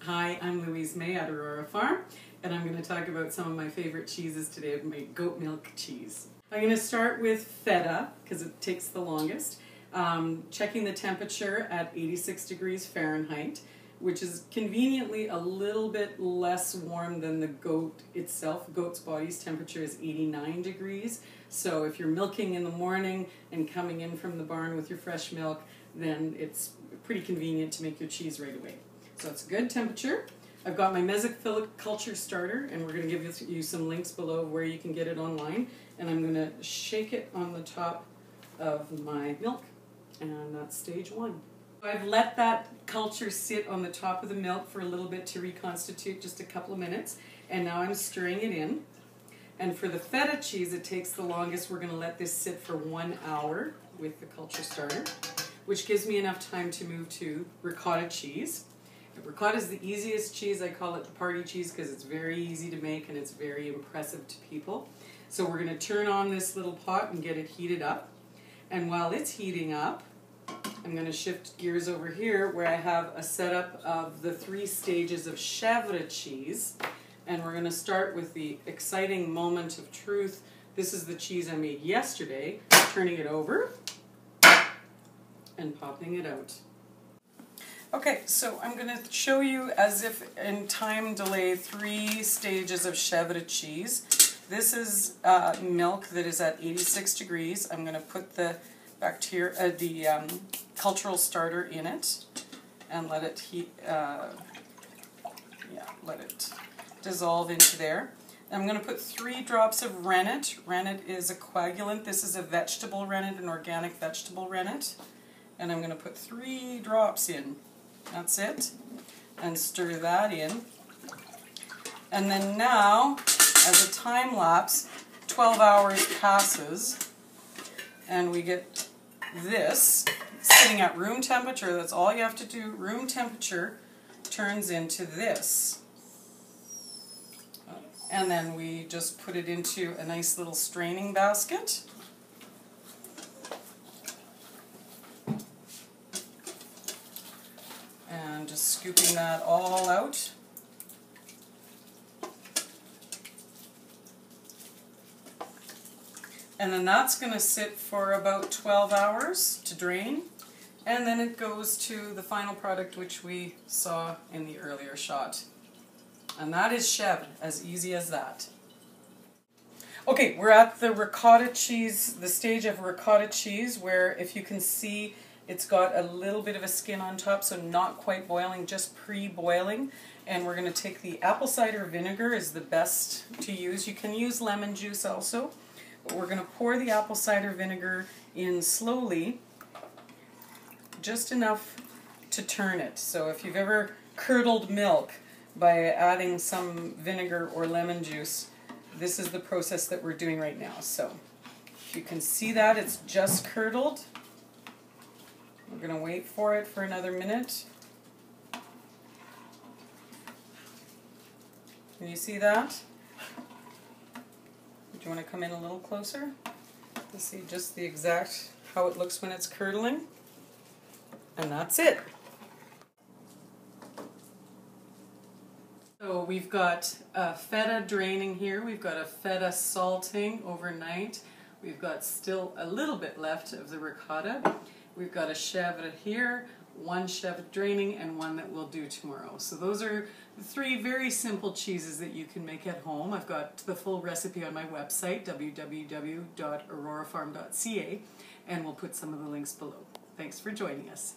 Hi, I'm Louise May at Aurora Farm, and I'm going to talk about some of my favorite cheeses today, my goat milk cheese. I'm going to start with feta, because it takes the longest. Checking the temperature at 86 degrees Fahrenheit, which is conveniently a little bit less warm than the goat itself. Goat's body's temperature is 89 degrees, so if you're milking in the morning and coming in from the barn with your fresh milk, then it's pretty convenient to make your cheese right away. So it's a good temperature. I've got my mesophilic culture starter, and we're going to give you some links below where you can get it online. And I'm going to shake it on the top of my milk, and that's stage one. I've let that culture sit on the top of the milk for a little bit to reconstitute, just a couple of minutes, and now I'm stirring it in. And for the feta cheese, it takes the longest. We're going to let this sit for 1 hour with the culture starter, which gives me enough time to move to ricotta cheese. Ricotta is the easiest cheese. I call it the party cheese because it's very easy to make and it's very impressive to people. So we're going to turn on this little pot and get it heated up. And while it's heating up, I'm going to shift gears over here where I have a setup of the 3 stages of chèvre cheese. And we're going to start with the exciting moment of truth. This is the cheese I made yesterday. Turning it over and popping it out. Okay, so I'm going to show you, as if in time delay, 3 stages of chèvre cheese. This is milk that is at 86 degrees. I'm going to put the cultural starter in it and let it let it dissolve into there. I'm going to put 3 drops of rennet. Rennet is a coagulant. This is a vegetable rennet, an organic vegetable rennet. And I'm going to put 3 drops in. That's it. And stir that in. And then now, as a time lapse, 12 hours passes, and we get this sitting at room temperature. That's all you have to do. Room temperature turns into this. And then we just put it into a nice little straining basket. And just scooping that all out. And then that's going to sit for about 12 hours to drain. And then it goes to the final product, which we saw in the earlier shot. And that is chèvre, as easy as that. Okay, we're at the ricotta cheese, the stage of ricotta cheese, where if you can see, it's got a little bit of a skin on top, so not quite boiling, just pre-boiling. And we're going to take the apple cider vinegar is the best to use. You can use lemon juice also. But we're going to pour the apple cider vinegar in slowly, just enough to turn it. So if you've ever curdled milk by adding some vinegar or lemon juice, this is the process that we're doing right now. So you can see that it's just curdled. We're going to wait for it for another minute. Can you see that? Do you want to come in a little closer to see just the exact how it looks when it's curdling? And that's it. So we've got feta draining here. We've got a feta salting overnight. We've got still a little bit left of the ricotta. We've got a chèvre here, 1 chèvre draining, and 1 that we'll do tomorrow. So those are the 3 very simple cheeses that you can make at home. I've got the full recipe on my website, www.aurorafarm.ca, and we'll put some of the links below. Thanks for joining us.